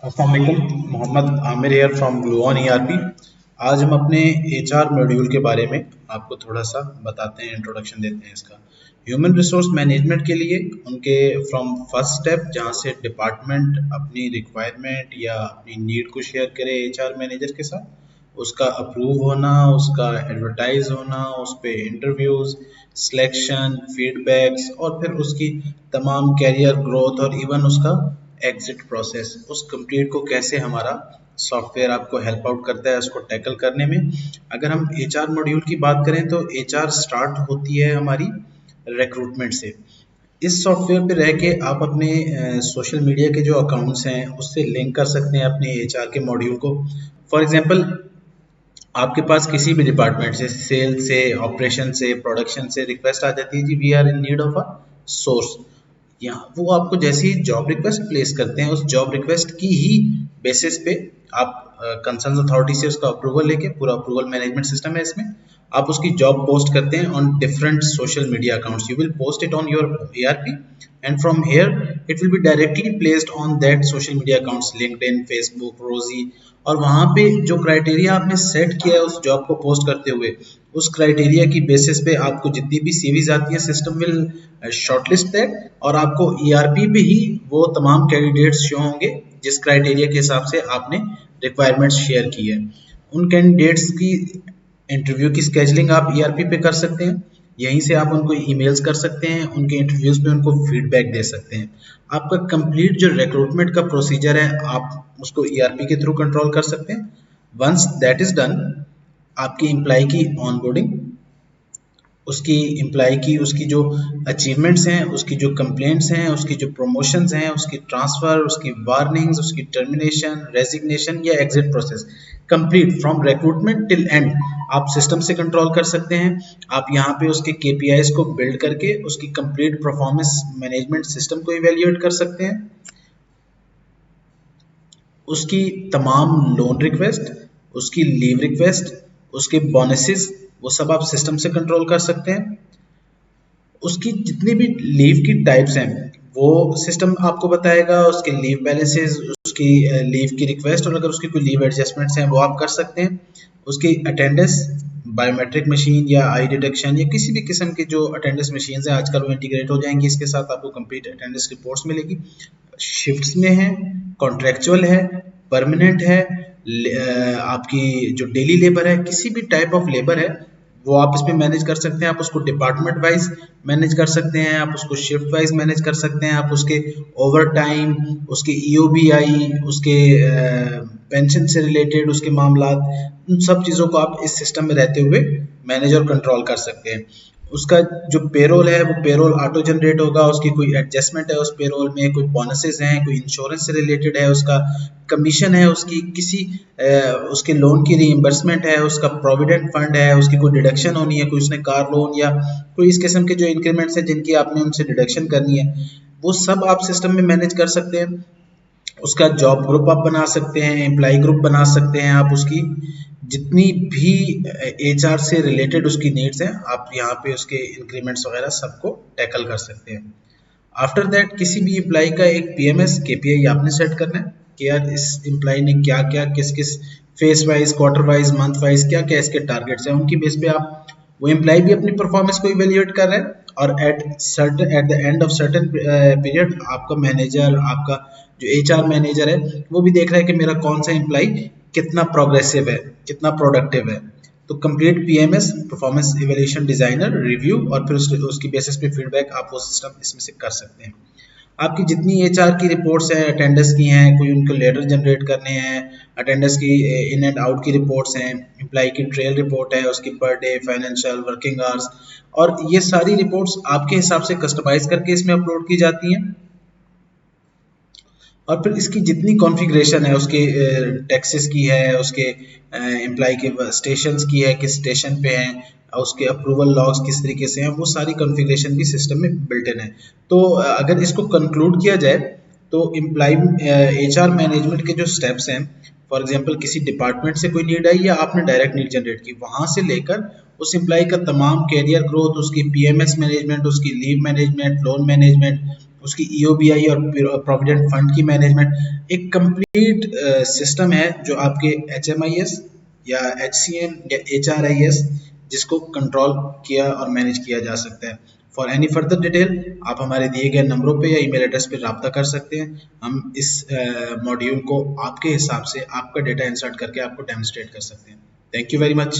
अस्सलाम वालेकुम, Mohammad Aamir here from Gluon ERP. आज हम अपने एचआर मॉड्यूल के बारे में आपको थोड़ा सा बताते हैं, इंट्रोडक्शन देते हैं इसका। ह्यूमन रिसोर्स मैनेजमेंट के लिए उनके फ्रॉम फर्स्ट स्टेप जहाँ से डिपार्टमेंट अपनी रिक्वायरमेंट या अपनी नीड को शेयर करे एचआर मैनेजर के साथ, उसका अप्रूव होना, उसका एडवर्टाइज होना, उस पर इंटरव्यूज, सिलेक्शन, फीडबैक्स और फिर उसकी तमाम कैरियर ग्रोथ और इवन उसका एग्जिट प्रोसेस, उस कंप्लीट को कैसे हमारा सॉफ्टवेयर आपको हेल्प आउट करता है उसको टैकल करने में। अगर हम एचआर मॉड्यूल की बात करें तो एचआर स्टार्ट होती है हमारी रिक्रूटमेंट से। इस सॉफ्टवेयर पे रह के आप अपने सोशल मीडिया के जो अकाउंट्स हैं उससे लिंक कर सकते हैं अपने एचआर के मॉड्यूल को। फॉर एग्जांपल, आपके पास किसी भी डिपार्टमेंट से, सेल से, ऑपरेशन से, प्रोडक्शन से रिक्वेस्ट आ जाती है, जी we are in need of a source. यहाँ वो आपको जैसे ही जॉब रिक्वेस्ट प्लेस करते हैं, उस जॉब रिक्वेस्ट की ही बेसिस पे आप कंसर्न अथॉरिटी से उसका अप्रूवल लेके, पूरा अप्रूवल मैनेजमेंट सिस्टम है इसमें, आप उसकी जॉब पोस्ट करते हैं on different social media accounts. You will post it on your ERP and from here it will be directly placed on that social media accounts, LinkedIn, Facebook, रोजी। और वहाँ पे जो क्राइटेरिया आपने सेट किया है उस जॉब को पोस्ट करते हुए, उस क्राइटेरिया की बेसिस पे आपको जितनी भी सीवीज आती है, सिस्टम विल शॉर्टलिस्ट दैट और आपको ईआरपी पे ही वो तमाम कैंडिडेट्स शो होंगे जिस क्राइटेरिया के हिसाब से आपने रिक्वायरमेंट्स शेयर की है। उन कैंडिडेट्स की इंटरव्यू की स्केजलिंग आप ईआरपी पे कर सकते हैं। यहीं से आप उनको ईमेल्स कर सकते हैं, उनके इंटरव्यूज पे उनको फीडबैक दे सकते हैं। आपका कंप्लीट जो रिक्रूटमेंट का प्रोसीजर है आप उसको ईआरपी के थ्रू कंट्रोल कर सकते हैं। वंस दैट इज डन, आपकी एम्प्लॉय की ऑनबोर्डिंग, उसकी एम्प्लॉय की उसकी जो अचीवमेंट्स हैं, उसकी जो कंप्लेंट्स हैं, उसकी जो प्रमोशंस हैं, उसकी ट्रांसफ़र, उसकी वार्निंग्स, उसकी टर्मिनेशन, रेजिग्नेशन या exit process, complete from recruitment till and आप सिस्टम से कंट्रोल कर सकते हैं। आप यहाँ पे उसके केपीआईज को बिल्ड करके उसकी कंप्लीट परफॉर्मेंस मैनेजमेंट सिस्टम को इवेल्युएट कर सकते हैं। उसकी तमाम लोन रिक्वेस्ट, उसकी लीव रिक्वेस्ट, उसके बोनसेस, वो सब आप सिस्टम से कंट्रोल कर सकते हैं। उसकी जितनी भी लीव की टाइप्स हैं वो सिस्टम आपको बताएगा, उसके लीव बैलेंसेस, उसकी लीव की रिक्वेस्ट और अगर उसकी कोई लीव एडजस्टमेंट्स हैं वो आप कर सकते हैं। उसकी अटेंडेंस, बायोमेट्रिक मशीन या आई डिटेक्शन या किसी भी किस्म की जो अटेंडेंस मशीन है आजकल वो इंटीग्रेट हो जाएंगी इसके साथ, आपको कंप्लीट अटेंडेंस रिपोर्ट्स मिलेगी। शिफ्ट्स में है, कॉन्ट्रेक्चुअल है, परमानेंट है, आपकी जो डेली लेबर है, किसी भी टाइप ऑफ लेबर है वो आप इसमें मैनेज कर सकते हैं। आप उसको डिपार्टमेंट वाइज मैनेज कर सकते हैं, आप उसको शिफ्ट वाइज मैनेज कर सकते हैं, आप उसके ओवर टाइम, उसके ईओबीआई, उसके पेंशन से रिलेटेड उसके मामला, उन सब चीज़ों को आप इस सिस्टम में रहते हुए मैनेज और कंट्रोल कर सकते हैं। उसका जो पेरोल है वो पेरोल ऑटो जनरेट होगा, उसकी कोई एडजस्टमेंट है उस पेरोल में, कोई बोनसेस हैं, कोई इंश्योरेंस से रिलेटेड है, उसका कमीशन है, उसकी किसी उसके लोन की रीइंबर्समेंट है, उसका प्रोविडेंट फंड है, उसकी कोई डिडक्शन होनी है, कोई उसने कार लोन या कोई इस किस्म के जो इंक्रीमेंट्स हैं जिनकी आपने उनसे डिडक्शन करनी है, वो सब आप सिस्टम में मैनेज कर सकते हैं। उसका जॉब ग्रुप आप बना सकते हैं, एम्प्लॉय ग्रुप बना सकते हैं, आप उसकी जितनी भी एचआर से रिलेटेड उसकी नीड्स हैं आप यहाँ पे उसके इंक्रीमेंट्स वगैरह सबको टैकल कर सकते हैं। आफ्टर दैट किसी भी एम्प्लॉय का एक पीएमएस केपीआई आपने सेट करना है कि यार इस एम्प्लॉय ने क्या क्या, किस किस face wise, quarter wise, month wise क्या क्या इसके टारगेट्स हैं, उनकी बेस पे आप, वो एम्प्लॉय भी अपनी परफॉर्मेंस को इवेल्युएट कर रहे हैं और at the end of certain period आपका मैनेजर, आपका जो एचआर मैनेजर है वो भी देख रहा है कि मेरा कौन सा एम्प्लॉय कितना प्रोग्रेसिव है, कितना प्रोडक्टिव है। तो complete PMS, performance evaluation designer, review और फिर उसकी बेसिस पे फीडबैक आप वो सिस्टम इसमें से कर सकते हैं। आपकी जितनी एचआर की रिपोर्ट्स हैं, अटेंडेंस की हैं, कोई उनको लेटर जनरेट करने हैं, अटेंडेंस की इन एंड आउट की रिपोर्ट्स हैं, एम्प्लॉय की ट्रेल रिपोर्ट है, उसकी per day, financial, working hours, और ये सारी रिपोर्ट्स आपके हिसाब से कस्टमाइज करके इसमें अपलोड की जाती हैं। और फिर इसकी जितनी कॉन्फ़िगरेशन है, उसके टैक्सेस की है, उसके एम्प्लॉय के स्टेशंस की है, किस स्टेशन पे हैं, उसके अप्रूवल लॉग्स किस तरीके से हैं, वो सारी कॉन्फ़िगरेशन भी सिस्टम में बिल्ट इन है। तो अगर इसको कंक्लूड किया जाए तो एम्प्लॉय एचआर मैनेजमेंट के जो स्टेप्स हैं, फॉर एग्जांपल किसी डिपार्टमेंट से कोई नीड आई या आपने डायरेक्ट नीड जनरेट की, वहाँ से लेकर उस एम्प्लॉय का तमाम कैरियर ग्रोथ, उसकी पीएमएस मैनेजमेंट, उसकी लीव मैनेजमेंट, लोन मैनेजमेंट, उसकी EOBI और प्रोविडेंट फंड की मैनेजमेंट, एक कंप्लीट सिस्टम है जो आपके HMIS या HCM या HRIS जिसको कंट्रोल किया और मैनेज किया जा सकता है। फॉर एनी फर्दर डिटेल आप हमारे दिए गए नंबरों पे या ईमेल एड्रेस पे रब्ता कर सकते हैं। हम इस मॉड्यूल को आपके हिसाब से आपका डेटा इंसर्ट करके आपको डेमोन्स्ट्रेट कर सकते हैं। Thank you very much.